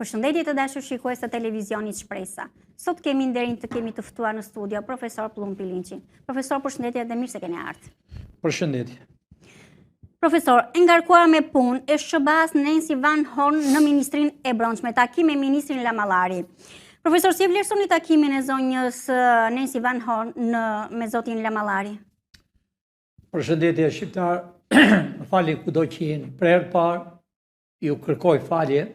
Përshëndetje të dashur shikues të televizionit Shpresa. Sot kemi nderin të kemi të ftuar në studio profesor Pllumpi Linçi. Profesor, përshëndetje dhe mirë se keni ardhur. Përshëndetje. Profesor, e ngarkuar me punë e SBA-s Nancy Van Horn në Ministrinë e Brendshme, takim me ministrin Lamallari. Profesor, si e vlerësoni takimin e zonjës Nancy Van Horn me zotin Lamallari? Përshëndetje shqiptar, më fali kudo që jeni. Për herë parë ju kërkoj falje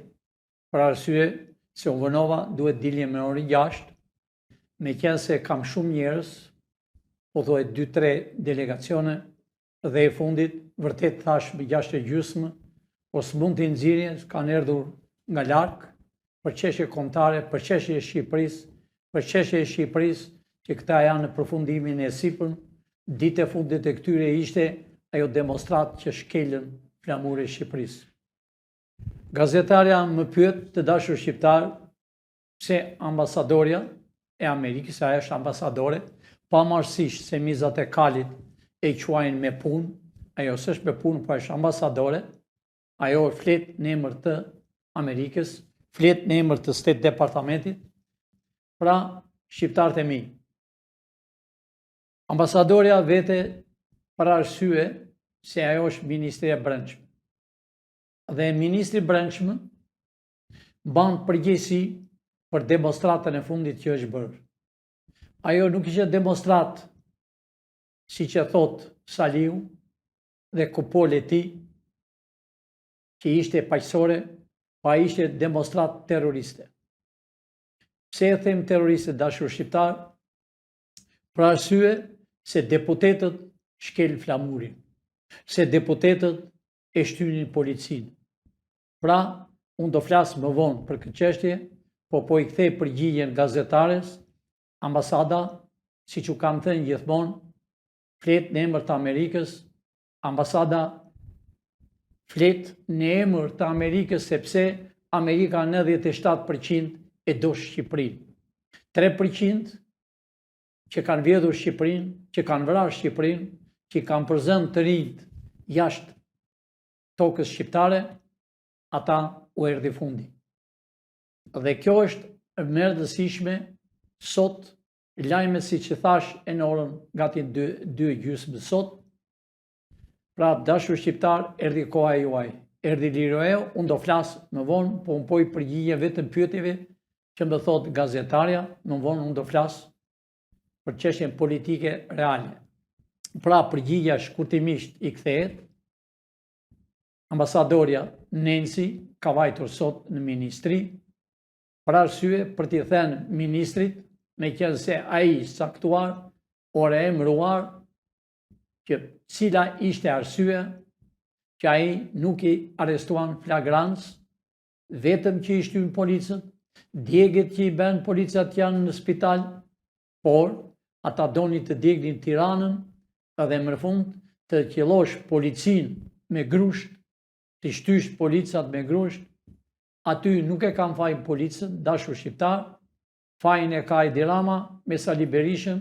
për arsye se u vënova duhet dilje me orën 6, me qenë se kam shumë njerëz, po thuhet 2-3 delegacione, dhe e fundit vërtet thash me 6:30, po s'mund t'i nxirrje, kanë erdhur nga larg për çështje kombëtare, për çështje e Shqipërisë, që këta janë në përfundimin e sipërm. Ditë e fundit e këtyre ishte ajo demonstrat që shkelën flamurin e Shqipërisë. Gazetarja më pyet, të dashur shqiptar, pse ambasadorja e Amerikës, ajo është ambasadore, pavarësisht se mizat e kalit e quajnë me punë, ajo s'është me punë, po është ambasadore, ajo flet në emër të Amerikës, flet në emër të State Departamentit, pra shqiptarët e mi. Ambasadorja vete për arsye se ajo është Ministria e Brendshme. Dhe Ministri i Brendshme ban përgjegjësi për demonstratën e fundit që është bërë. Ajo nuk ishte demonstrat, si që thot Saliu dhe kupole e tij, që ishte paqësore, pa ishte demonstrat terroriste. Pse e them terroriste, dashur shqiptar? Për arsye se deputetët shkel flamurin, se deputetët e shtynin policinë. Pra, unë do flas më vonë për këtë çështje, po i kthej përgjigjen gazetares. Ambasada, siç u kam thënë gjithmonë, flet në emër të Amerikës. Ambasada flet në emër të Amerikës sepse Amerika 97% e do Shqipërinë. 3% që kanë vjedhur Shqipërinë, që kanë vrarë Shqipërinë, që kanë përzënë të rinjt jashtë tokës shqiptare, ata u erdhi fundi. Dhe kjo është më e rëndësishme sot, lajme si që thash e në orën gati 2:30 sot. Pra, dashur shqiptar, erdhi koha juaj, erdhi liroja, unë do flas më vonë, po unë po i përgjigje vetëm pyetjeve që më thot gazetarja, më vonë unë do flas për çështjen politike reale. Pra, përgjigja shkurtimisht i kthehet. Ambasadorja Nancy ka vajtur sot në ministri për arsye për t'i thënë ministrit, me qenë se ai saktuar, ore emëruar, që cila ishte arsye që ai nuk i arrestuan flagrancë, vetëm që i shtyn policët, djegët që i bën policat janë në spital, por ata doni të djegnin Tiranën edhe më fund të qellosh policinë me grusht, të shtysh policat me grusht. Aty nuk e kam fajin policën, dashur shqiptar, fajin e ka Edi Rama me Sali Berishën,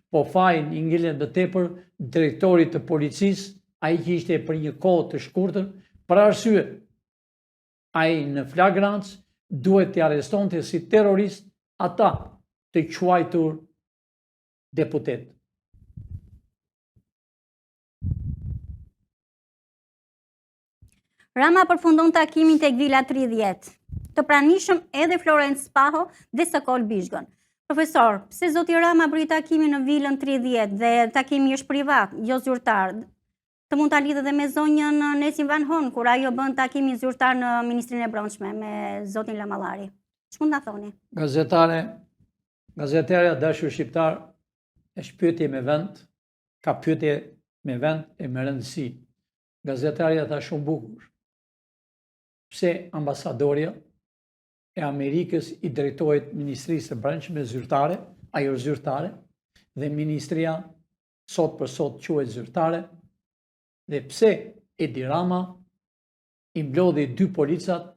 po fajin i ngjilet më tepër drejtorit të policisë, ai që ishte për një kohë të shkurtër, për arsye ai në flagrancë duhet të arrestonte si terrorist ata të quajtur deputet. Rama përfundon takimin tek Vila 30, të pranishëm edhe Florence Spaho dhe Sokol Bishgon. Profesor, pse zoti Rama bëri takimin në Vilën 30 dhe takimi është privat, jo zyrtar? Të mund ta lidhet edhe me zonjën Nancy Van Horn, kur ajo bën takimin zyrtar në Ministrinë e Brendshme me zotin Lamallari. Ç'mund ta thoni? Gazetarja dashur shqiptar, është pyetje me vend, ka pyetje me vend e me rëndësi. Gazetarja tha shumë bukur. Pse ambasadorja e Amerikës i drejtohet Ministrisë së Brendshme zyrtare, ajo zyrtare, dhe ministria sot për sot quhet zyrtare, dhe pse Edi Rama i mblodhi 2 policat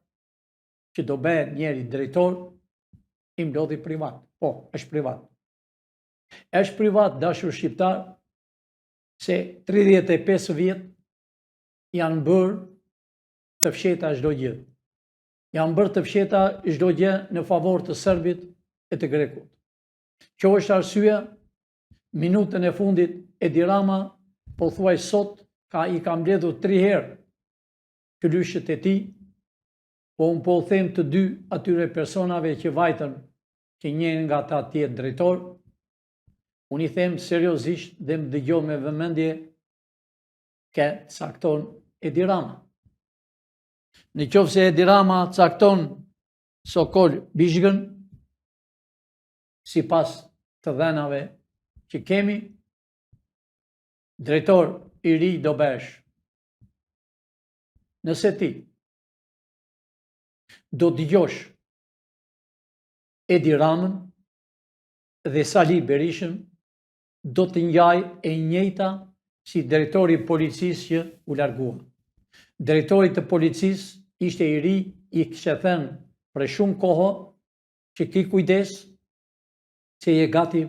që do bëhen njëri drejtor, i mblodhi privat. Po, është privat. Është privat, dashur shqiptar, se 35 vjet janë bërë të fsheta çdo gjë. janë bërë të fsheta çdo gjë në favor të serbit e të grekut. Kjo është arsyeja, minutën e fundit Edi Rama pothuaj sot i ka mbledhur 3 herë kylyshët e tij, po unë po them të dy atyre personave që vajtën, që njëri nga ata tjetë drejtor, unë i them seriozisht dhe më dëgjoj me vëmendje ke cakton Edi Rama. Në qoftë se Edi Rama cakton Sokol Bishgën, sipas të dhenave që kemi, drejtor i ri do bësh. Nëse ti do dëgjosh Edi Ramën dhe Sali Berishën, do të njaj e njëjta si drejtori i policisë që u largua. Drejtori të policisë ishte i ri, i kishte thënë për shumë kohë që ki kujdes që je gati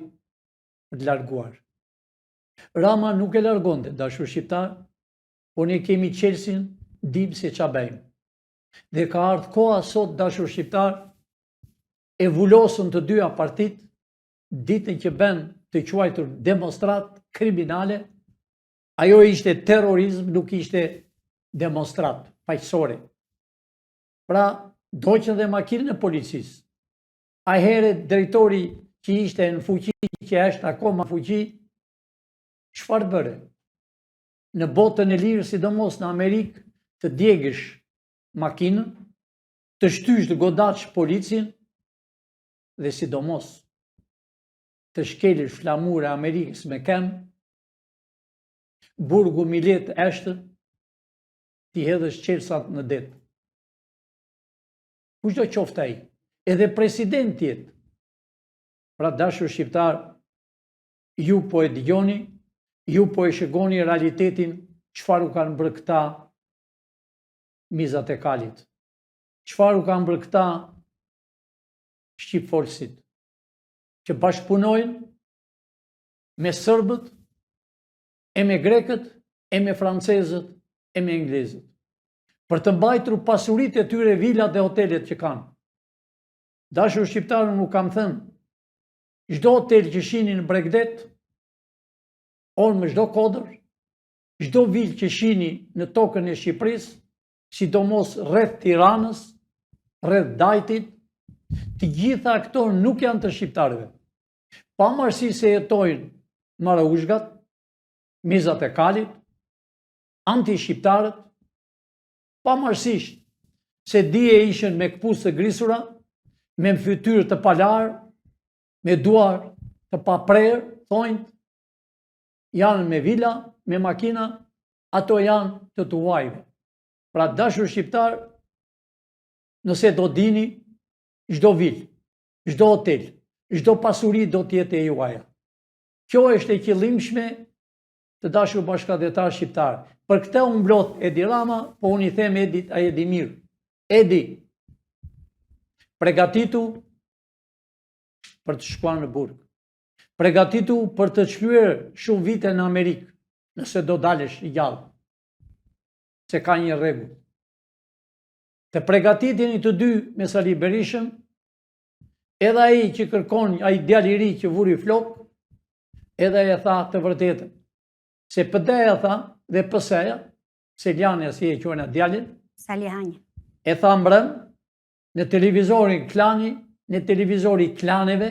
për të larguar. Rama nuk e largonte, dashur shqiptar, por ne kemi qelsin, dim se ç'a bëjmë. Dhe ka ardhur koha sot, dashur shqiptar, e vulosën të dyja partit, ditën që bën të quajtur demonstrat kriminale, ajo ishte terrorizm, nuk ishte demonstrat faqësore. Pra, doqën dhe makinën e policisë. A herë drejtori që ishte në fuqi, që është akoma në fuqi, çfarë bëre? Në botën e lirë, sidomos në Amerikë, të djegësh makinën, të shtysh të godash policin dhe sidomos të shkelësh flamurë e Amerikës me këmbë, burgu Milet Eshtër, ti hedhësh qelsat në det. Kushdo qoftë ai, edhe presidenti jetë. Pra dashur shqiptar, ju po e dëgjoni, ju po e shikoni realitetin çfarë u kanë bërë këta mizat e kalit. Çfarë u kanë bërë këta shqipfolësit, që bashkëpunojnë me sërbët, e me grekët, e me francezët, e me englezët, për të mbajtur pasuritë e tyre, vilat dhe hotelet që kanë. Dashur shqiptarë, nuk kam thënë, çdo hotel që shihni në Bregdet, orë me çdo kodër, çdo vilë që shihni në tokën e Shqipërisë, sidomos rreth Tiranës, rreth Dajtit, të gjitha këto nuk janë të shqiptarëve. Pavarësisht se jetojnë maraushgat, mizat e kalit, anti-shqiptarët, pavarësisht se dije ishin me këpucë të grisura, me fytyrë të palarë, me duar të paprerë, thonjt, janë me vila, me makina, ato janë të tuajve. Pra dashur shqiptar, nëse do dini, çdo vilë, çdo hotel, çdo pasuri do të jetë e juaja. Kjo është e qëllimshme të dashur bashkëdhetar shqiptar. Për këtë unë mblodh Edi Rama, po unë i them Edit, a Edi mirë. Edi, pregatitu për të shkuar në burg. Pregatitu për të shkruar shumë vite në Amerikë, nëse do dalesh i gjallë, se ka një rregull. Të pregatiteni të dy me Sali Berishën, edhe ai që kërkon, ai djali i ri që vuri flok, edhe e tha të vërtetën. Se PD-ja tha dhe PS-ja, Seljani si e quajnë djalin, Sali Hanjë, e tha mbrëm në televizorin Klani, në televizori klaneve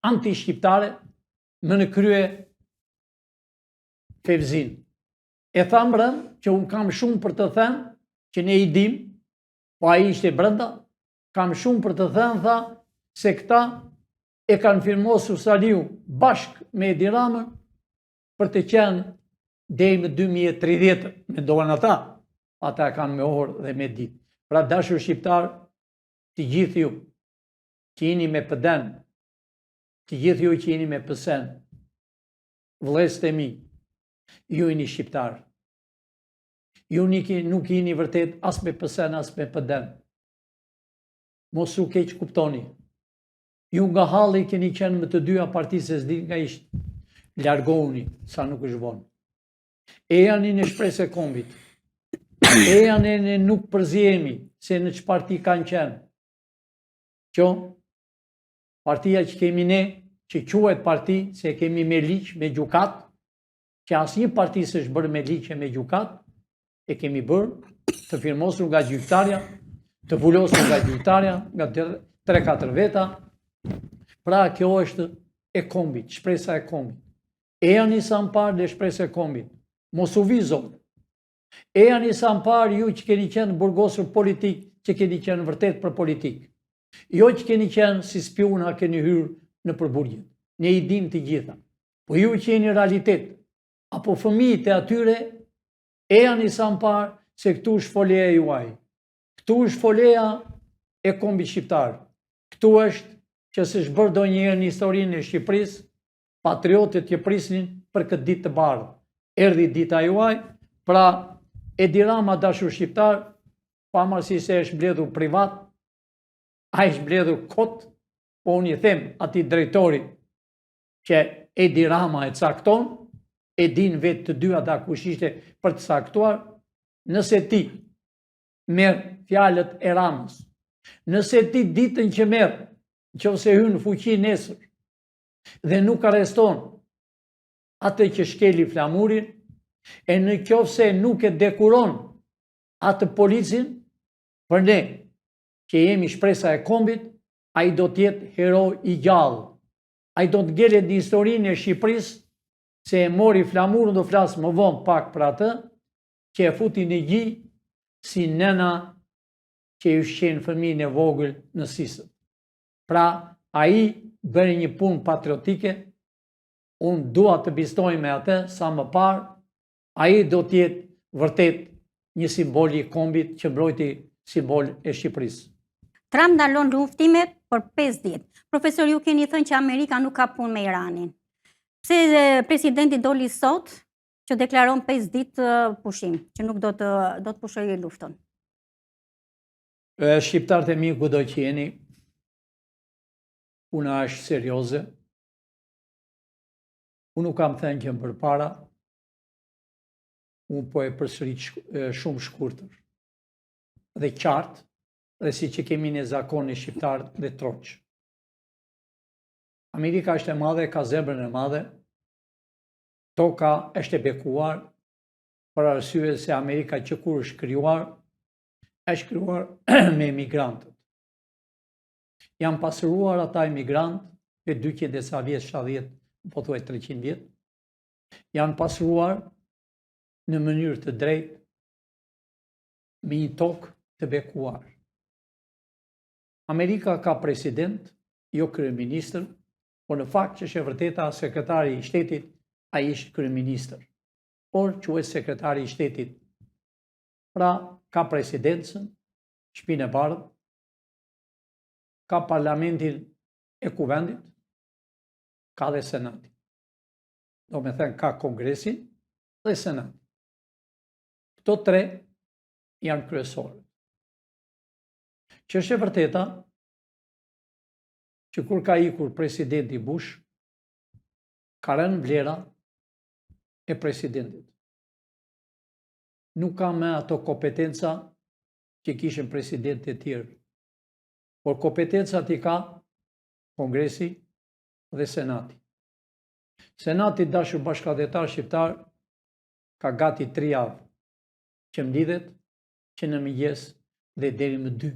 anti-shqiptare, më në krye Fevzin. E tha mbrëm që unë kam shumë për të thënë, që ne i dim, po ai ishte brenda, kam shumë për të thënë, tha, se këta e kanë firmosur Saliu bashk me Edi Ramën për të qenë deri në 2030, me doan ata kanë me orë dhe me ditë. Pra dashur shqiptar, të gjithë ju që jeni me PD-n, të gjithë ju që jeni me PS-n, vëllezërit e mi, ju jeni shqiptar. Ju nuk jeni vërtet as me PS-n, as me PD-n. Mos u keq kuptoni. Ju nga halli keni qenë me të dyja partisë, s'di nga ishtë, largohuni, sa nuk është vonë. E janë në shpresë e kombit. E janë në nuk përzihemi, se në që parti kanë qenë. Që partia që kemi ne, që quhet parti, se kemi me ligj, me gjukat, që asnjë parti s'është bërë me ligj e me gjukat, e kemi bërë të firmosur nga gjyqtarja, të vulosur nga gjyqtarja, nga 3-4 veta. Pra kjo është e kombit, shpresa e kombit. Eja një sa më parë dhe shpresa e kombit. Mos u vizon. Eja një sa më parë ju që keni qenë burgosur politik, që keni qenë vërtet për politik. Jo që keni qenë si spiona keni hyrë në përburgjet. Ne i dim të gjitha. Po ju që jeni realitet, apo fëmijët e atyre, eja një sa më parë se këtu është foleja juaj. Këtu është foleja e kombit shqiptar. Këtu është që s'është bërë ndonjëherë në historinë e Shqipërisë, patriotët që prisnin për këtë ditë të bardhë. Erdhi dita juaj, pra Edi Rama dashur shqiptar, pavarësisht se është mbledhur privat, ai është mbledhur kot, po unë i them atij drejtori që Edi Rama e cakton, e din vetë të dy ata kush ishte për të caktuar, nëse ti merr fjalët e Ramës, nëse ti ditën që merr, nëse hyn në fuqi nesër dhe nuk arreston atë që shkeli flamurin, e në qoftë se nuk e dekuron atë policin, për ne që jemi shpresa e kombit, ai do të jetë hero i gjallë. Ai do të ngelet në historinë e Shqipërisë se e mori flamurën, do flas më vonë pak për atë, që e futi në gjë si nëna që i ushqen fëmijën e vogël në sisë. Pra, ai bëri një punë patriotike, unë dua të bistoj me atë sa më parë, ai do të jetë vërtet një simbol i kombit që mbrojti simbol e Shqipërisë. Trump ndalon luftimet për 5 ditë. Profesor, ju keni thënë që Amerika nuk ka punë me Iranin. Pse presidenti doli sot që deklaron 5 ditë pushim, që nuk do të pushojë luftën? Shqiptarët e mi kudo që jeni, puna është serioze. Unë nuk kam thënë që më përpara, unë po e përsërit shumë shkurtër dhe qartë, dhe si që kemi në zakonin shqiptar dhe troq. Amerika është e madhe, ka zemrën e madhe, toka është e bekuar, për arsye se Amerika që kur është krijuar me emigrantët. Janë pasuruar ata emigrantë për 200 e sa vjetë, 70, po thuaj 300 vjetë. Janë pasuruar në mënyrë të drejtë, me një tokë të bekuar. Amerika ka president, jo kryeministër, por në fakt që është e vërteta sekretari i shtetit, ai është kryeministër, por quhet sekretari i shtetit. Pra, ka presidencën, shtëpinë e bardhë, ka parlamentin e kuvendit, ka dhe senatin. Do me thënë, ka kongresin dhe senatin. Këto 3 janë kryesorë. Që është e vërteta që kur ka ikur presidenti Bush, ka rënë vlera e presidentit. Nuk ka me ato kompetenca që kishin presidentet e tjerë, por kompetencat i ka Kongresi dhe Senati. Senati dashur bashkëdhetar shqiptar ka gati 3 javë që mlidhet që në mëngjes dhe deri më 2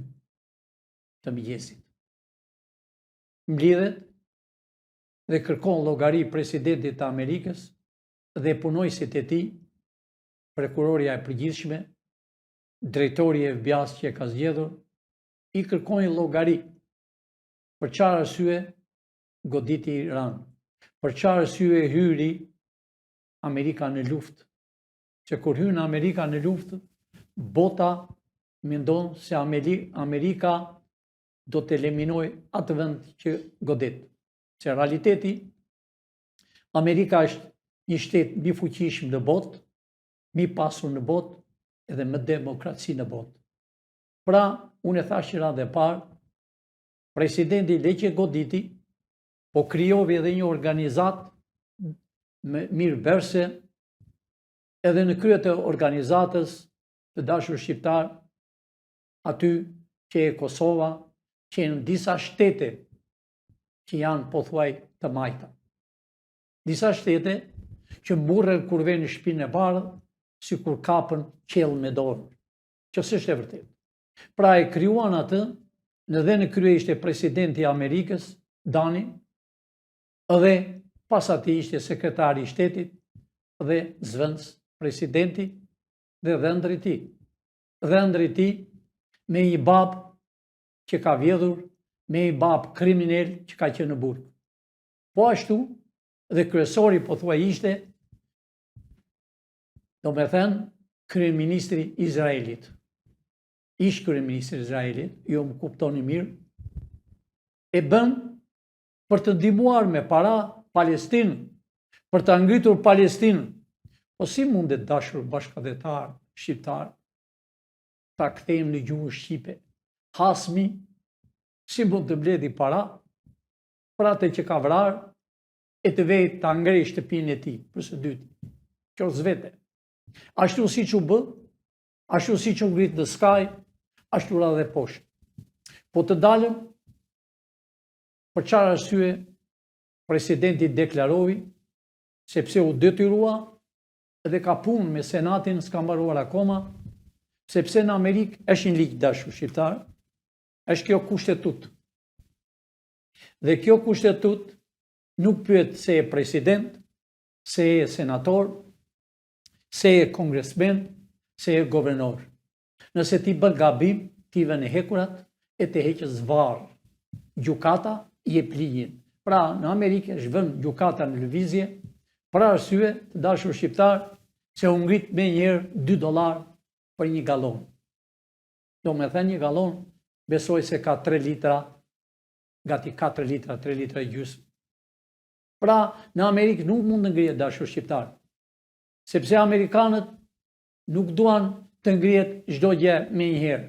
të mëngjesit. Mlidhet dhe kërkon llogari presidentit të Amerikës dhe punojësit e tij, prokuroria e përgjithshme, drejtori i FBI-s që e ka zgjedhur, i kërkojnë llogari për çfarë arsye goditi Iran, për çfarë arsye hyri Amerika në luftë. Që kur hyn Amerika në luftë, bota mendon se Amerika do të eliminojë atë vend që godet. Se realiteti, Amerika është një shtet më i fuqishëm në botë, më i pasur në botë edhe më demokraci në botë. Pra, unë e thash që radhë e parë, presidenti leqe goditi, po krijovi edhe një organizat mirëbërëse, edhe në krye të organizatës të dashur shqiptar, aty që e Kosova, që e në disa shtete që janë pothuaj të majta. Disa shtete që mburren kur vjen në shtëpinë e bardhë, si kur kapën qellë me dorë, që s'është e vërtetë. Pra e krijuan atë, dhe në krye ishte presidenti i Amerikës, Dani, dhe pas atij ishte sekretari i shtetit dhe zvendës presidenti dhe dhëndri i tij. Dhëndri i tij me një bab që ka vjedhur, me një bab kriminal që ka qenë në burg. Po ashtu dhe kryesori pothuaj ishte, do me thënë, kryeministri i Izraelit. Ish kryeministri i Izraelit, jo më kuptoni mirë, e bën për të ndihmuar me para Palestinën, për të ngritur Palestinën. Po si mundet dashur bashkëdhetar shqiptar ta kthejmë në gjuhën shqipe? Hasmi, si mund të mbledhi para për atë që ka vrarë e të vejtë ta ngrej shtëpinë e tij për së dyti. Kjo zvete. Ashtu si që bë, ashtu si që ngrit në skaj, ashtu ra dhe poshtë. Po të dalëm, për çfarë arsye presidenti deklaroi, sepse u detyrua dhe ka punë me Senatin, s'ka mbaruar akoma, sepse në Amerikë është një ligj dashur shqiptar, është kjo kushtetut. Dhe kjo kushtetut nuk pyet se e president, se e senator, se e kongresmen, se e guvernor. Nëse ti bën gabim, ti vën e hekurat e të heqës varr. Gjykata i jep ligjin. Pra, në Amerikë është vënë gjykata në lëvizje, për arsye të dashur shqiptar, se u ngrit me njëherë $2 për një gallon. Do me thënë një gallon, besoj se ka 3 litra, gati 4 litra, 3 litra e gjysmë. Pra, në Amerikë nuk mund të ngrihet dashur shqiptar, sepse amerikanët nuk duan të ngrihet çdo gjë me njëherë.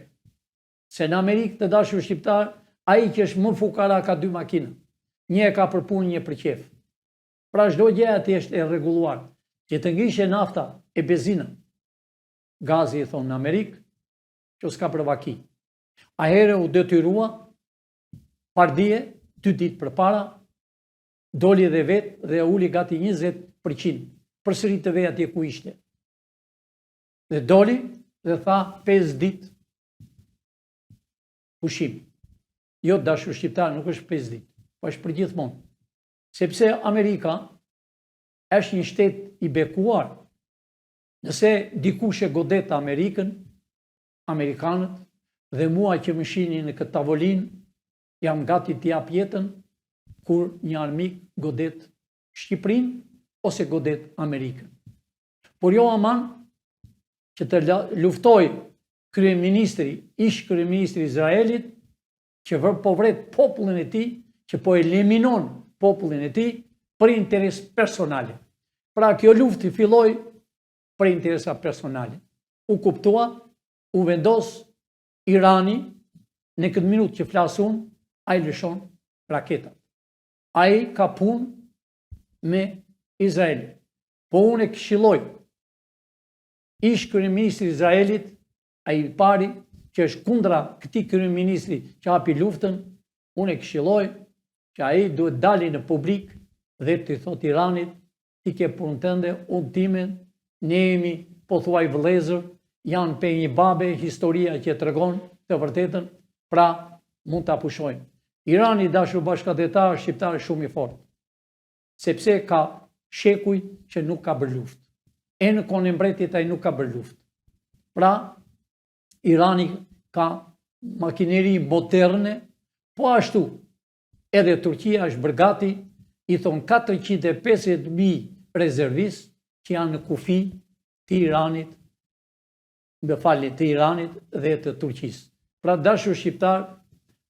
Se në Amerikë të dashur shqiptar, ai që është më fukara ka 2 makina. Një e ka për punë, një për qef. Pra çdo gjë aty është e rregulluar. Që të ngrishe nafta e benzina, gazi i thonë në Amerikë, që s'ka për vaki. A herë u detyrua, pardije, 2 ditë përpara, doli dhe vetë dhe uli gati 20%, përsëri të vej atje ku ishte. Dhe doli dhe tha 5 ditë pushim. Jo dashur shqiptar, nuk është 5 ditë, po është për gjithmonë. Sepse Amerika është një shtet i bekuar. Nëse dikush e godet Amerikën, amerikanët, dhe mua që më shihni në këtë tavolinë, jam gati t'i jap jetën kur një armik godet Shqipërinë ose godet Amerikën. Por jo aman që të luftoj kryeministri, ish kryeministri i Izraelit, që po vret popullin e tij, që po eliminon popullin e tij për interes personale. Pra kjo luftë filloi për interesa personale. U kuptua, u vendos Irani, në këtë minutë që flas unë, ai lëshon raketat. Ai ka punë me Izraelin. Po unë e këshilloj ish kryeministri i Izraelit, ai i pari që është kundra këtij kryeministri që hapi luftën, unë e këshilloj që ai duhet dali në publik dhe të thotë Iranit, ti ke punën tënde, unë timen, ne jemi pothuaj vëllezër, janë pe një babe, historia që tregon të vërtetën, pra mund ta pushojmë. Irani dashur bashkëdhetar shqiptar shumë i fortë, sepse ka shekuj që nuk ka bërë luftë. E në kohën e mbretit ai nuk ka bërë luftë. Pra, Irani ka makineri moderne, po ashtu edhe Turqia është bërë gati, i thon 450.000 rezervistë që janë në kufi të Iranit, të Iranit dhe të Turqisë. Pra dashur shqiptar,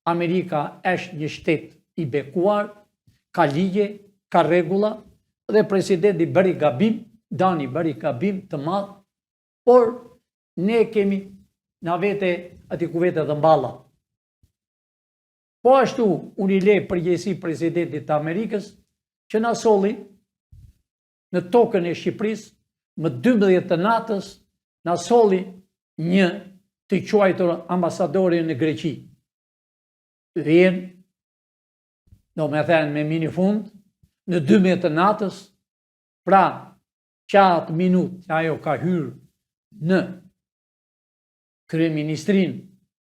Amerika është një shtet i bekuar, ka ligje, ka rregulla dhe presidenti bëri gabim, Dani bëri gabim të madh, por ne kemi na vete aty ku vete dhe mballa. Po ashtu unë i le përgjegjësi presidentit të Amerikës që na solli në tokën e Shqipërisë më 12 të natës, na solli një të quajtur ambasadori në Greqi. Vjen, do me thënë me minifund, në 12 të natës, pra qatë minut që ajo ka hyrë në kryeministrin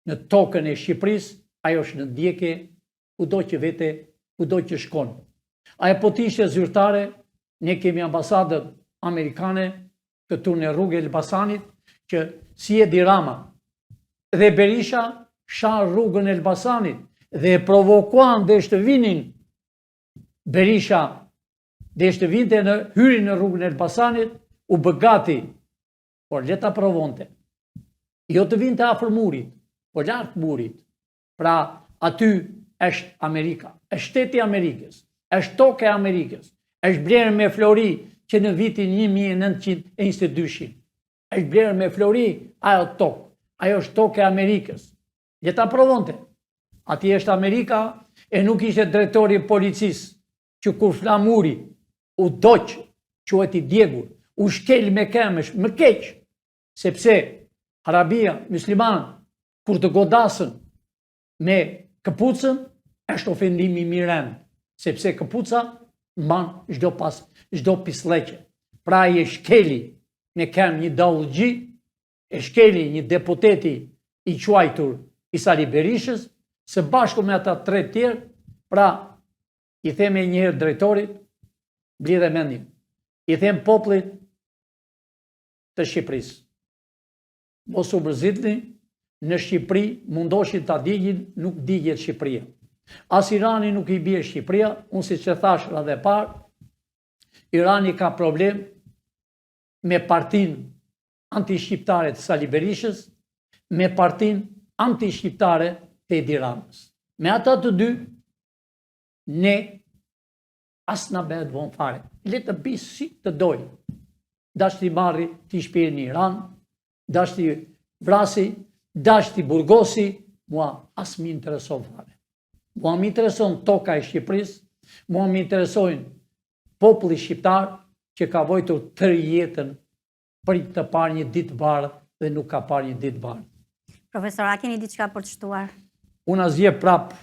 në tokën e Shqipërisë, ajo është në ndjekje kudo që vete, kudo që shkon. Ajo po t'ishte zyrtare, ne kemi ambasadën amerikane këtu në rrugë e Elbasanit, që si e di Rama dhe Berisha shan rrugën e Elbasanit dhe provokuan dhe shtë vinin Berisha dhe shtë vinte në hyrin në rrugën e Elbasanit, u bëgati, por leta provonte. Jo të vinte afër murit, por lartë murit. Pra aty është Amerika, është shteti Amerikës, është toke Amerikës, është blerë me flori që në vitin 1922. është blerë me flori ajo tokë, ajo është toke Amerikës. Leta provonte. Ati është Amerika e nuk ishte drejtori policisë që kur flamuri u doqë, quhet i djegur, u shkel me kemësh, më keq, sepse Arabia, musliman, kur të godasën me këpucën, është ofendimi mirend, sepse këpuca mban çdo pisleqe. Pra i e shkeli me kemë një dallëgji, e shkeli një deputeti i quajtur Isali Berishës, së bashku me ata 3 tjerë, pra i theme njëherë drejtorit, blidhe mendin, i them popullit të Shqipërisë. Mos u mërzitni, në Shqipëri mundoshin ta digjin, nuk digjet Shqipëria. As Irani nuk i bie Shqipëria, unë si që thash radhe parë, Irani ka problem me partin anti-shqiptare të Sali Berishës, me partin anti-shqiptare të Edi Ramës. Me ata të dy, ne as na bëhet vonë fare. Le të bisë si të doj. Dash t'i marri t'i shpirë në Iran, dash t'i vrasi, dash t'i burgosi, mua as mi intereson fare. Mua mi intereson toka e Shqipërisë, mua mi interesojnë populli shqiptar që ka vojtur tërë jetën për të parë një ditë bardhë dhe nuk ka parë një ditë bardhë. Profesor, a keni diçka për të shtuar? Unë asgjë prap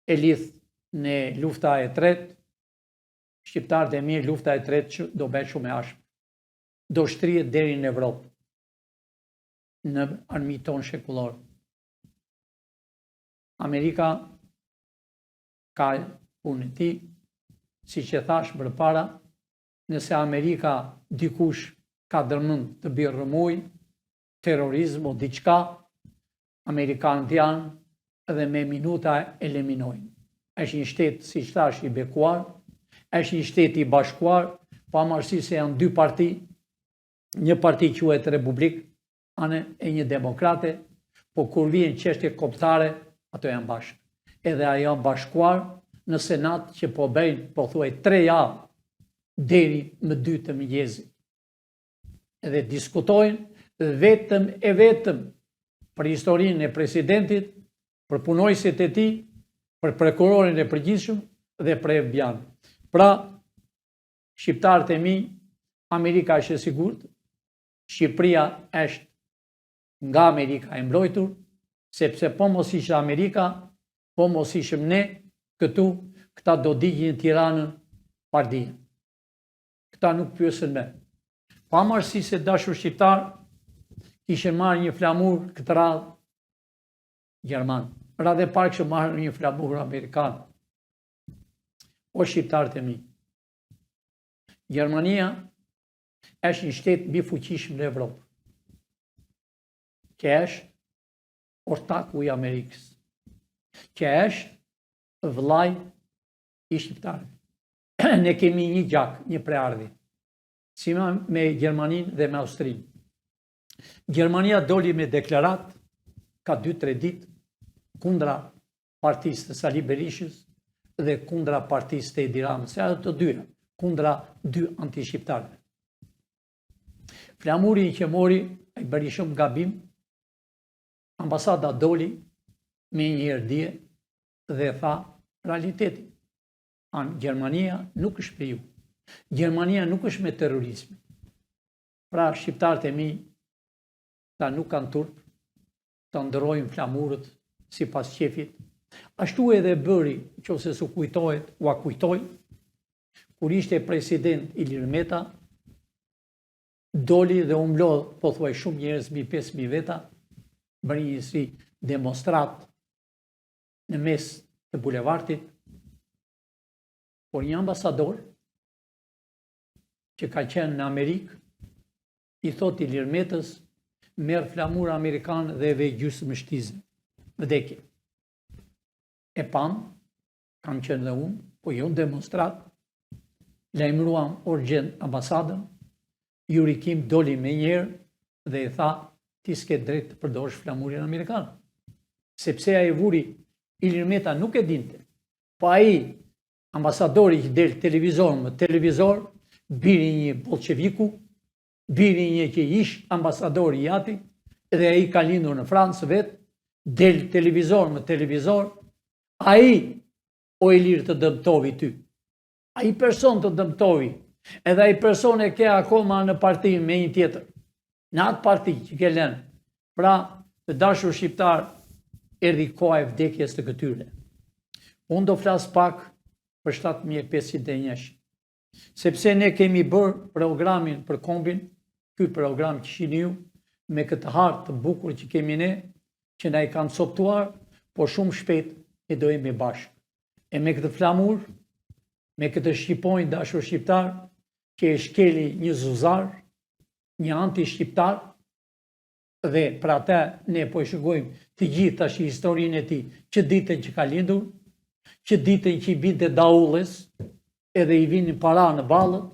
e lidh në lufta e tretë, shqiptarët e mirë lufta e tretë që do bëhet shumë e ashpër. Do shtrihet deri në Evropë, në armiqtë tonë shekullor. Amerika ka punën e tij, siç e thash përpara, nëse Amerika dikush ka dërmend të bërë rëmuj, terrorizëm o diçka, amerikanët janë dhe me minuta eliminojnë. Është një shtet, siç thash, i bekuar, është një shtet i bashkuar, pavarësisht se janë 2 parti, një parti quhet Republikë, anë e një demokrate, po kur vjen çështje kombëtare, ato janë bashkë. Edhe ajo janë bashkuar në Senat që po bëjnë, po thuaj 3 javë, deri më 2 të mëngjesit. Edhe diskutojnë vetëm e vetëm për historinë e presidentit, për punojësit e tij, për prokurorin e përgjithshëm dhe për FBI-n. Pra, shqiptarët e mi, Amerika është e sigurt, Shqipëria është nga Amerika e mbrojtur, sepse po mos ishte Amerika, po mos ishim ne këtu, këta do digjin Tiranën pardije. Këta nuk pyesën me. Pavarësisht se dashur shqiptar kishin marrë një flamur këtë radhë gjerman. Radhe parë kishë marrë një flamur amerikan. O shqiptarët e mi. Gjermania është një shtet mbi fuqishëm në Evropë. Që është ortaku i Amerikës. Që është vëllai i shqiptarëve. Ne kemi një gjak, një preardhje. Si me Gjermaninë dhe me Austrinë. Gjermania doli me deklarat ka 2-3 ditë kundra partisë të Sali Berishës dhe kundra partisë të Edi Ramës. Ato të dyja, kundra 2 anti-shqiptarëve. Flamuri që mori, ai bëri shumë gabim, ambasada doli me një erdhje dhe tha realitetin. Gjermania nuk është për ju. Gjermania nuk është me terrorizmi. Pra, shqiptarët e mi, ta nuk kanë turp, të ndërojnë flamurët si pas qefit. Ashtu edhe bëri, nëse su kujtohet, u kujtoj, kur ishte president Ilir Meta, doli dhe umblodh, po thuaj shumë njerëz, mbi 5.000 veta, bëri një si demonstrat në mes të bulevardit, por një ambasador që ka qenë në Amerikë, i thot Ilir Metës, merë flamura amerikanë dhe ve gjysë mështizë, vdekje. E pam, kam qenë dhe unë, po jo në demonstrat, lajmëruam urgjent ambasadën, Jurikim doli me njerë dhe i tha, ti s'ke drejt të përdorësh flamurin amerikanë. Sepse a i vuri, Ilir Meta nuk e dinte, po a i, ambasadori që del televizor më televizor, biri një bolqeviku, biri një që ish ambasadori i ati, dhe a i ka lindur në Francë vetë, del televizor më televizor, a i o Ilir të dëmtovi ty. A i person të dëmtovi, edhe a i person e ke akoma në parti me një tjetër, në atë parti që ke lënë. Pra, të dashur shqiptar, erdi koha e vdekjes të këtyre. Unë do flas pak për 7501, sepse ne kemi bërë programin për kombin, ky program që shini ju, me këtë hartë të bukur që kemi ne, që na i kanë coptuar, po shumë shpejt e do jemi bashkë. E me këtë flamur, me këtë shqiponjë dashur shqiptar, që e shkeli një zuzar, një anti-shqiptar, dhe për ata ne po e shikojmë të gjithë tash historinë e tij, që ditën që ka lindur, që ditën që i binte daulles, edhe i vinin para në ballët,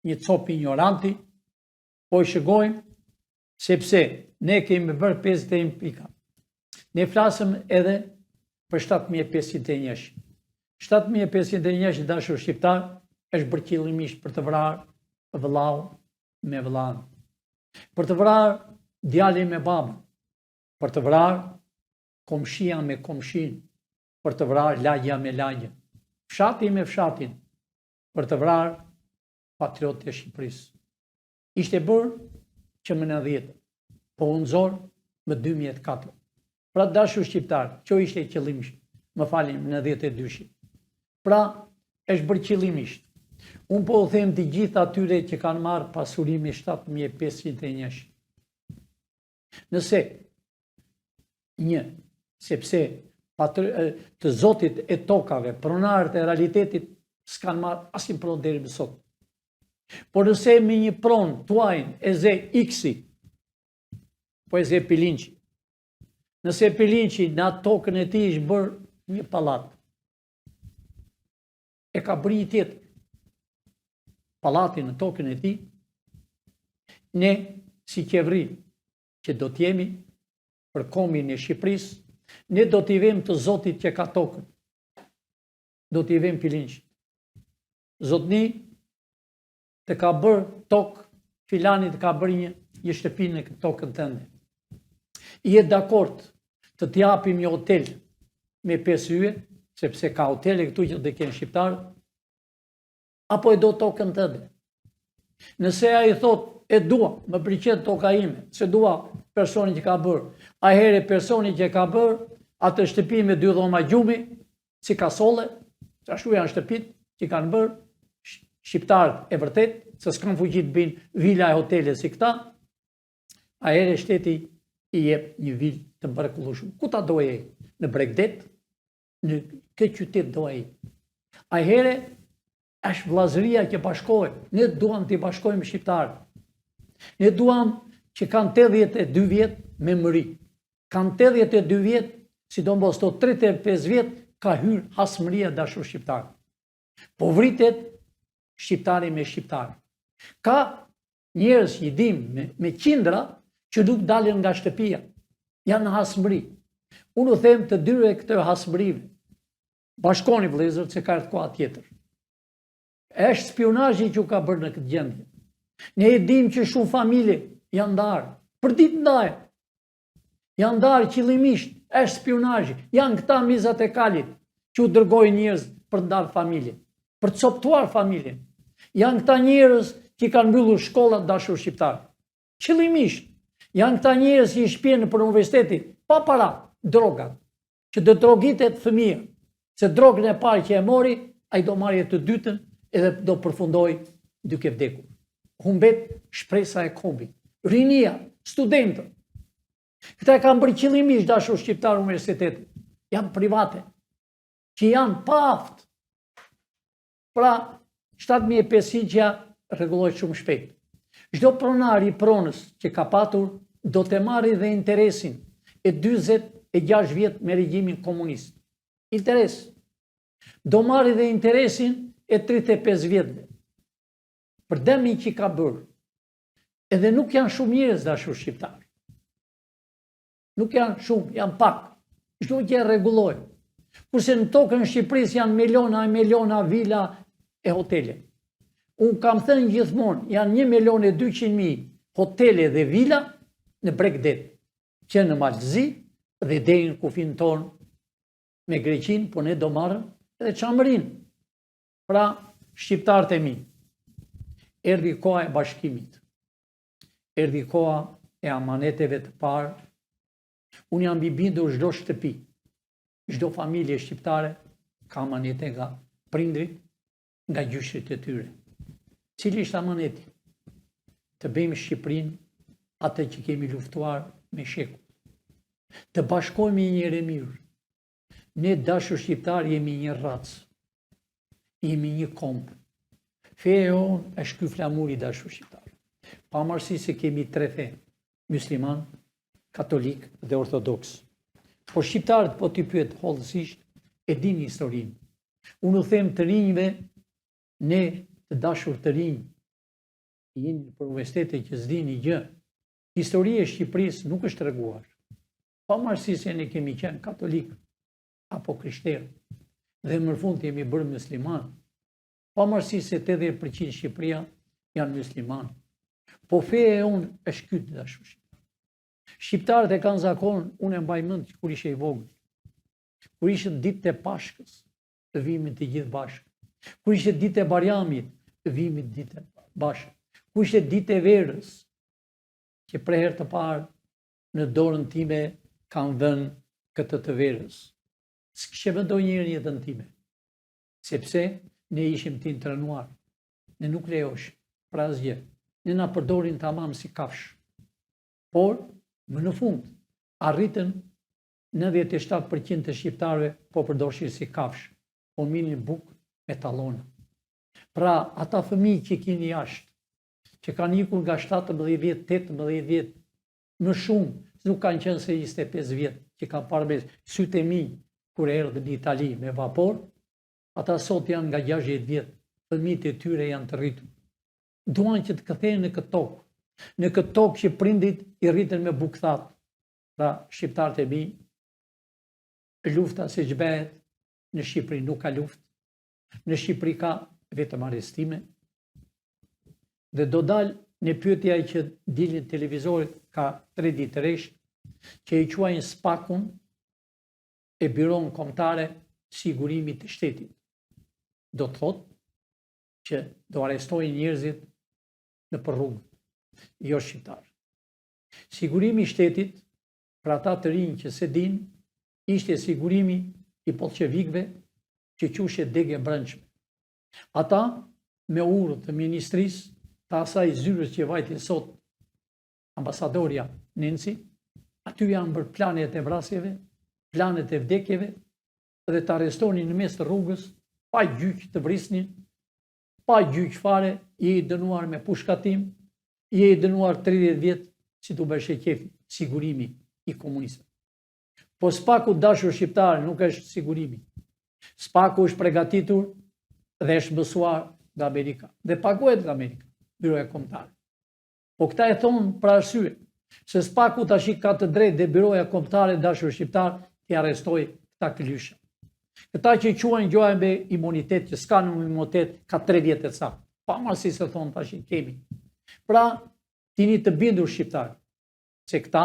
një cop ignoranti, po e shikojmë sepse ne kemi bërë 51 pika. Ne flasëm edhe për 7501. 7501 dashur shqiptar është bërë qëllimisht për të vrarë vëllau me vëllain, për të vrarë djalin me babën, për të vrarë komshia me komshin, për të vrarë lagja me lagjen, fshati me fshatin, për të vrarë patriotët e Shqipërisë. Ishte bërë që më 90, po unë zorë më 2004. Pra dashur shqiptar, që ishte qëllimisht, më falim në 92. Pra, është bërë qëllimisht. Unë po u them të gjithë atyre që kanë marrë pasurimi 7501. Nëse sepse të zotit e tokave, pronarët e realitetit, s'kanë marrë asim pronë deri më sot. Por nëse me një pronë tuajnë e ze X-i, po e ze Pilinqi, nëse Pilinqi në atë tokën e ti ishë bërë një palat, e ka bërë një tjetër, palatin në tokën e ti, ne si qevri që do t'jemi për kombin e Shqipërisë, ne do t'i vem të zotit që ka tokën, do t'i vem Pilinqi. Zotni të ka bërë tokë, filani të ka bërë një shtëpi në tokën tënde. I e dakord të t'japim një hotel me 5 yje, sepse ka hotele këtu që dhe kënë shqiptarë, apo e do tokën tënde. Nëse a i thot, e dua, më pëlqen toka ime, se dua personi që ka bërë, a here personi që ka bërë, atë shtëpi me 2 dhoma gjumi, si kasole, që ashtu janë shtëpit që kanë bërë, shqiptarët e vërtet, se s'kan fuqit bëjnë vila e hotele si këta, a here shteti i jep një vil të mrekullueshëm. Ku ta doje? Në Bregdet, në këtë qytet doje. A here është vllazëria që bashkohet. Ne duam të bashkojmë shqiptarët. Ne duam që kanë 82 vjet me mëri. Kanë 82 vjet, sidomos to 35 vjet ka hyrë hasmëria dashur shqiptar. Po vritet shqiptari me shqiptar. Ka njerëz që i dim me qindra që nuk dalin nga shtëpia. Janë në hasmëri. Unë u them të dyre këtë hasmërive. Bashkoni vëllezër se ka koha tjetër. Është spionazhi që ka bërë në këtë gjendje. Ne e dim që shumë familje janë ndarë. Për ditë ndaje. Janë ndarë qëllimisht. Është spionazhi. Janë këta mizat e kalit që u dërgojnë njerëz për ndarë familje. Për të coptuar familjen. Janë këta njerëz që kanë mbyllur shkollat dashur shqiptar. Qëllimisht. Janë këta njerëz që i shpjenë për universitetit pa para, drogat, që do drogitet fëmija, se drogën e parë që e mori, ai do marrë të dytën edhe do përfundoj duke vdekur. Humbet shpresa e kombit. Rinia, studentët. Këta e kanë bërë qëllimisht dashur shqiptar universitetit. Janë private, që janë pa aftë. Pra, 7.500 që ja rregullojnë shumë shpejt. Çdo pronar i pronës që ka patur do të marrë dhe interesin e 46 vjet me regjimin komunist. Interes. Do marrë dhe interesin e 35 vjetëve. Për dëmin që ka bërë. Edhe nuk janë shumë njerëz dashur shqiptar. Nuk janë shumë, janë pak. Çdo gjë e rregullojnë. Kurse në tokën e Shqipërisë janë miliona e miliona vila e hotele. Unë kam thënë gjithmonë, janë 1.200.000 hotele dhe vila në Bregdet, që në Malëzi dhe deri në kufin tonë me Greqinë, po ne do marrëm edhe Çamërinë. Pra, shqiptarët e mi, erdhi koha e bashkimit. Erdhi koha e amaneteve të parë. Unë jam bindur çdo shtëpi, çdo familje shqiptare ka amanete nga prindrit, nga gjyshit e tyre. Cili është amaneti? Të bëjmë Shqipërinë atë që kemi luftuar me shekuj. Të bashkojmë njëre mirë. Ne dashur shqiptar jemi një racë. Jemi një kombë. Feja jonë është ky flamuri dashur shqiptar. Pavarësisht se kemi 3 fe, musliman, katolik dhe ortodoks. Po shqiptarët po t'i pyet hollësisht e dini historinë. Unë u them të rinjve, ne të dashur të rinj, jeni për universitete që s'dini gjë. Historia e Shqipërisë nuk është treguar. Pavarësisht se ne kemi qenë katolik apo krishterë dhe më fund jemi bërë musliman. Pavarësisht se 80% Shqipëria janë musliman. Po feja e unë është ky dashur shqiptar. Shqiptarët e kanë zakon, unë e mbaj mend kur ishe i vogël. Kur ishte ditë e Pashkës, të vimit të gjithë bashkë. Kur ishte ditë e Bajramit, të vimit ditë e bashkë. Kur ishte ditë e verës, që për herë të parë në dorën time kanë dhënë këtë të verës. S'kishe vendoj njëri jetën time, sepse ne ishim të intrenuar. Ne nuk lejosh për asgjë. Ne na përdorin tamam si kafsh. Por, më në fund, arritën 97% të shqiptarëve po përdorshin si kafsh, po minin bukë me tallona. Pra, ata fëmijë që keni jashtë, që kanë ikur nga 17 vjet, 18 vjet, më shumë, nuk kanë qenë se 25 vjet, që kanë parë me sytë e mi, kur erdhën në Itali me vapor, ata sot janë nga 60 vjet, fëmijët e tyre janë të rritur. Duan që të kthehen në këtë tokë që prindit i rritën me bukëthat. Pra, shqiptarët e mi, lufta se ç'bëhet në Shqipëri nuk ka luftë. Në Shqipëri ka vetëm arrestime. Dhe do dalë në pyetja që dilin televizorit ka 3 ditë rresht, që i quajnë SPAK-un e Biron Kombëtare Sigurimit të Shtetit. Do të thotë që do arrestojnë njerëzit në për rrugë, jo shqiptar. Sigurimi i shtetit, për ata të rinj që se din, ishte sigurimi i bolshevikëve që quhej degë e brendshme. Ata me urë të ministrisë të asaj zyrës që vajti sot ambasadorja Nenci, aty janë bërë planet e vrasjeve, planet e vdekjeve dhe të arrestonin në mes të rrugës, pa gjyq të vrisnin, pa gjyq fare, je i dënuar me pushkatim, je i dënuar 30 vjet si të bësh qefi, sigurimi i komunistëve. Po SPAK-u dashur shqiptar nuk është sigurimi. SPAK-u është përgatitur dhe është mësuar nga Amerika dhe paguhet nga Amerika, Byroja Kombëtare. Po këta e thonë për arsye se SPAK-u tash ka të drejtë dhe Byroja Kombëtare dashur shqiptar t'i arrestoj këta këlyshë. Këta që quajnë gjoja me imunitet, që s'ka në imunitet, ka 3 vjet e ca. Pavarësisht se thonë tash kemi. Pra, tini të bindur shqiptar, se këta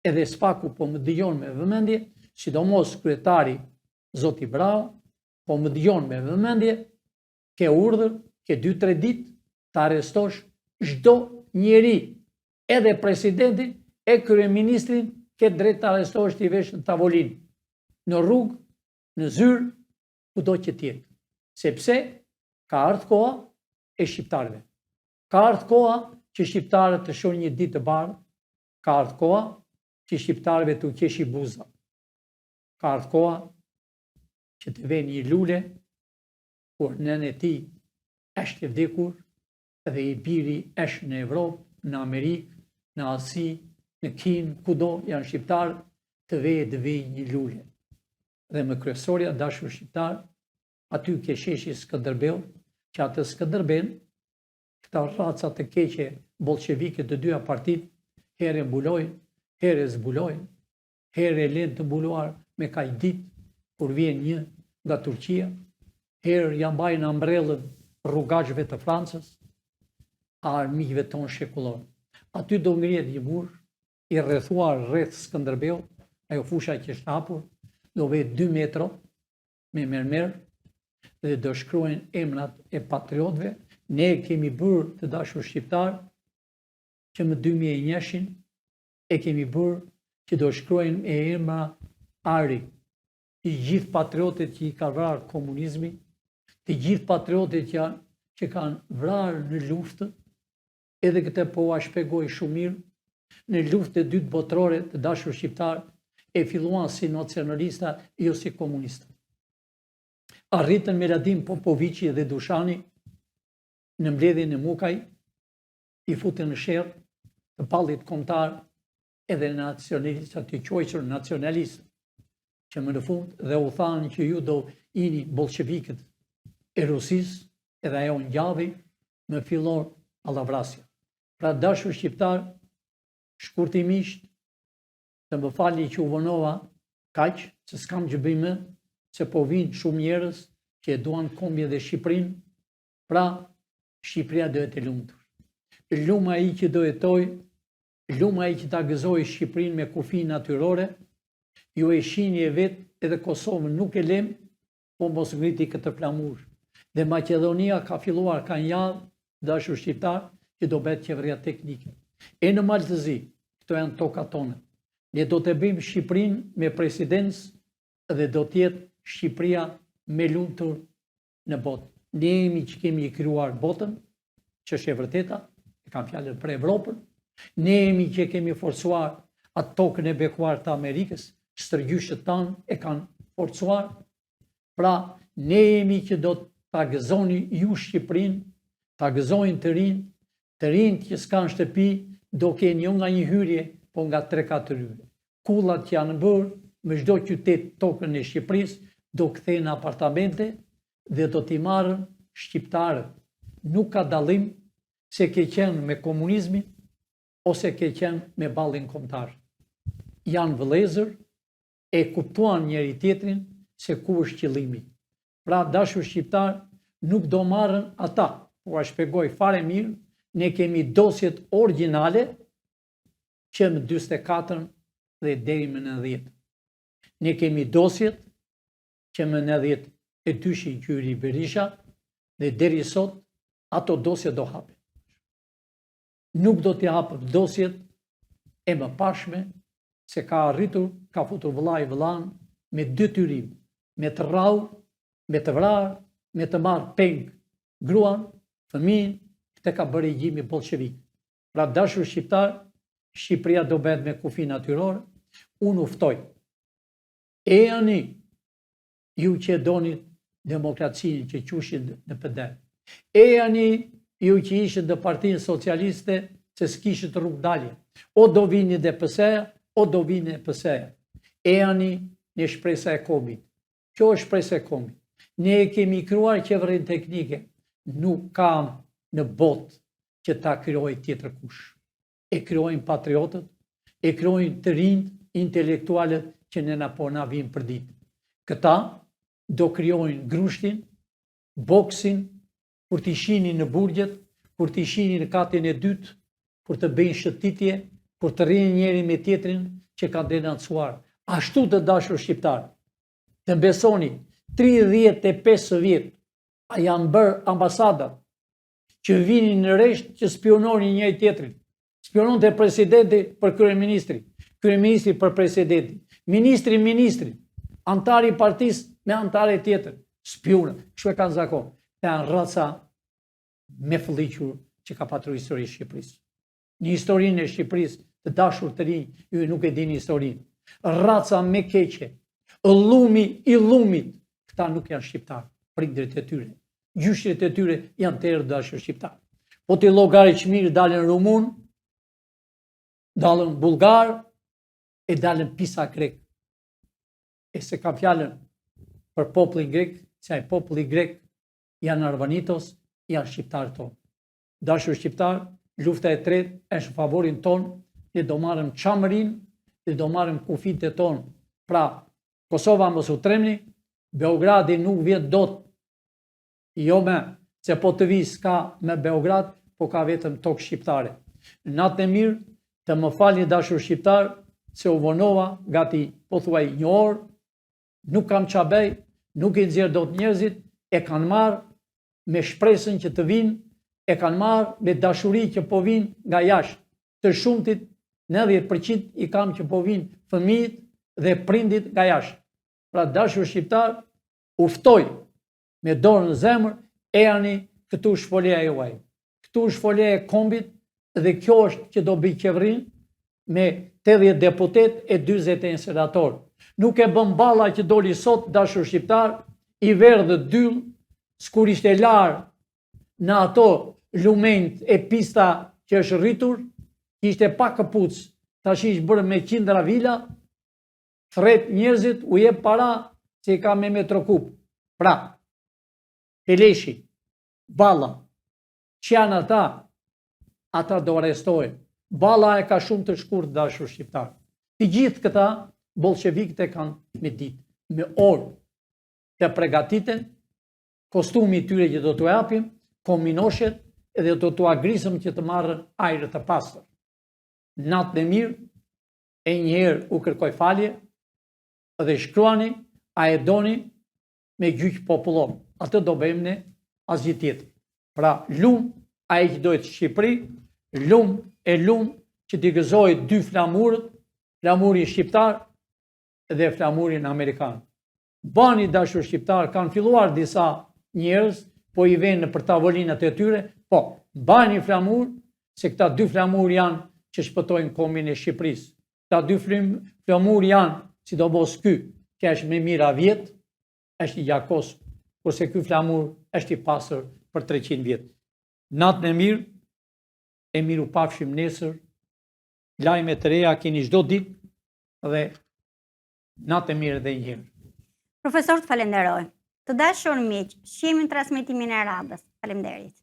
edhe SPAK-u po më dëgjon me vëmendje, sidomos kryetari Zoti Brau, po më dëgjon me vëmendje, ke urdhër, ke 2-3 ditë të arrestosh çdo njeri, edhe presidentin, e kryeministrin, ke drejt të arrestohesh t'i vesh në tavolinë, në rrugë, në zyrë, kudo që tjetë. Sepse ka ardhur koha e shqiptarëve. Ka ardhur koha që shqiptarët të shohin një ditë të bardhë, ka ardhur koha që shqiptarëve t'u qeshi buza. Ka ardhur koha që të vjen një lule kur nënë e tij është e vdekur dhe i biri është në Evropë, në Amerikë, në Asi, në Kinë, kudo janë shqiptarë, të vej një lule. Dhe me kryesorja dashur shqiptar, aty ke sheshi Skënderbeu, që atë Skënderben, këta racat të keqe bolshevike të dyja partit, herë mbulojnë, herë zbulojnë, herë lënë të mbuluar me kajdit, kur vjen një nga Turqia, herë ja mbajnë ambrellën rrugaqëve të Francës, armikëve tonë shekullor. Aty do ngrihet një burr i rrethuar rreth Skënderbeut, ajo fusha që është hapur, do vetë 2 metro me mermer dhe do shkruajnë emrat e patriotëve. Ne kemi bërë të dashur shqiptar që më 2001 e kemi bërë që do shkruajnë e emra ari, të gjithë patriotët që i ka vrarë komunizmi, të gjithë patriotët që kanë vrarë në luftë, edhe këtë po a shpjegoj shumë mirë, në luftën e dytë botërore të dashur shqiptar e filluan si nacionalista, jo si komunista. Arritën Meladim Popoviqi dhe Dushani në mbledhjen e Mukaj, i futën në sherr të pallit kombëtar edhe nacionalistë, të quajtur nacionalistë, që më në fund dhe u thanë që ju do jeni bolshevikët e Rusisë, edhe ajo ngjavi me fillor allavrasja. Pra dashur shqiptar, shkurtimisht, të më falni që u vonova kaq, se s'kam që bëjmë, se po vinë shumë njerëz që e duan kombje dhe Shqipërinë, pra Shqipëria do jetë e lumtur. Lumë ai që do jetoj, lumë ai që ta gëzoj Shqipërinë me kufi natyrore, ju e shihni e vetë edhe Kosovën nuk e lem, po mos ngriti këtë flamur. Dhe Maqedonia ka filluar ka një javë, dashur shqiptar, që do bëhet qeveria teknike. E në Maltëzi, këto janë tokat tona. Ne do të bëjmë Shqipërinë me presidencë dhe do të jetë Shqipëria me lumtur në botë. Ne jemi që kemi krijuar botën, që është e vërteta, e kam fjalën për Evropën. Ne jemi që kemi forcuar atë tokën e bekuar të Amerikës, stërgjyshët tanë e kanë forcuar. Pra, ne jemi që do ta gëzoni ju Shqipërinë, ta gëzojnë të rinj që s'kan shtëpi, do kenë jo nga një hyrje, po nga 3-4 hyrje. Kullat që janë bërë me çdo qytet tokën e Shqipërisë, do kthejnë apartamente dhe do t'i marrën shqiptarët. Nuk ka dallim se ke qenë me komunizmin ose ke qenë me ballin kombëtar. Janë vëllezër, e kuptuan njëri tjetrin se ku është qëllimi. Pra, dashur shqiptar, nuk do marrën ata, po a shpjegoj fare mirë, ne kemi dosjet origjinale që më 44 dhe deri më 90. Ne kemi dosjet që më 92 Gjyri Berisha dhe deri sot ato dosje do hapen. Nuk do t'i hapë dosjet e më pashme se ka arritur, ka futur vëllai vëllan me detyrim, me të rrau, me të vrarë, me të marrë peng gruan, fëmijën, këtë ka bërë regjimi bolshevik. Pra dashur shqiptar, Shqipëria do bëhet me kufi natyror. Unë uftoj. E ani ju që doni demokracinë që qushin në PD. E ani ju që ishin në Partinë Socialiste se s'kishit rrugë dalje. O do vini dhe PS-ja, o do vini e PS-ja. E ani një shpresa e kombit. Kjo është shpresa e kombit. Ne kemi krijuar qeverinë teknike. Nuk kam në botë që ta krijojë tjetër kush. E krijojnë patriotët, e krijojnë të rinj intelektualët që na vinë për ditë. Këta do krijojnë grushtin, boksin, kur t'i shihni në burgjet, kur t'i shihni në katin e dytë, kur të bëjnë shëtitje, kur të rrinë njëri me tjetrin që ka denoncuar. Ashtu të dashur shqiptar, të besoni 35 vjet a janë bërë ambasadat që vinin në rresht që spiononi njëri tjetrin. Spionon të presidenti për kryeministri. kryeministri për presidenti, ministri, antari i partisë me antare tjetër, spiuna, kështu e kanë zakon. Janë raca me fëlliqur që ka patur histori e Shqipërisë. Një historinë e Shqipërisë të dashur të rinj, ju nuk e dini historinë. Raca me keqe, i llumit, këta nuk janë shqiptarë, prindrit e tyre. Gjyshrit e tyre janë të erë dashur shqiptarë. Po të llogarit mirë dalën rumun, dalën bulgar, e dalën pisa grek. E se ka fjalën për popullin grek, se ai populli grek janë Arvanitos, janë shqiptarë tonë. Dashur shqiptarë, lufta e tretë është në favorin tonë, ne do marrim çamërin, ne do marrim kufit e tonë. Pra, Kosova mos u tremni, Beogradi nuk vjen dot. Jo me, se po të vi s'ka me Beograd, po ka vetëm tokë shqiptare. Natën e mirë, të më falni dashur shqiptar, se u vonova gati pothuaj një orë, nuk kam çabej, nuk i nxjerr dot njerëzit, e kanë marrë me shpresën që të vinë, e kanë marrë me dashuri që po vinë nga jashtë. Të shumtit, 90% i kam që po vinë fëmijët dhe prindit nga jashtë. Pra dashur shqiptar, uftoj me dorë në zemër, ejani këtu shfolja juaj. Këtu shfolja e kombit dhe kjo është që do bëj qeverinë me 80 deputet e 41 senator. Nuk e bën balla që doli sot dashur shqiptar, i verdhë dyll, s'kur ishte larë në ato lumenjt e pista që është rritur, ishte pa këpuc, tash ishte bërë me qindra vila, thret njerëzit, u jep para që i ka me metrokup. Pra, Peleshi, Balla, që janë ata do arrestojnë. Balla e ka shumë të shkurt dashur shqiptar. Të gjithë këta bolshevikët e kanë me ditë, me orë të pregatiten, kostumi tyre që do të japim, kominoshet edhe do të agrisëm që të marrën ajrë të pastër. Natën e mirë, e njëherë u kërkoj falje dhe shkruani, a e doni me gjyq popullor. Atë do bëjmë ne asgjë tjetër. Pra, lumë a e që dojtë Shqipëri, lumë që t'i gëzoj dy flamurët, flamurin shqiptar dhe flamurin amerikan. Bani dashur shqiptar, kanë filluar disa njerëz, po i venë në për tavolinat e tyre, po, bani flamur, se këta dy flamur janë që shpëtojnë kombin e Shqipërisë. Këta dy flamur janë, si do mos ky, që është me mira vjetë, është i jakos, kurse ky flamur është i pasër për 300 vjetë. Natën e mirë u pafshim nesër, lajme të reja keni çdo ditë dhe natë e mirë dhe njëherë. Profesor, të falenderoj. Të dashur miq, shihemi në transmetimin e radhës. Faleminderit.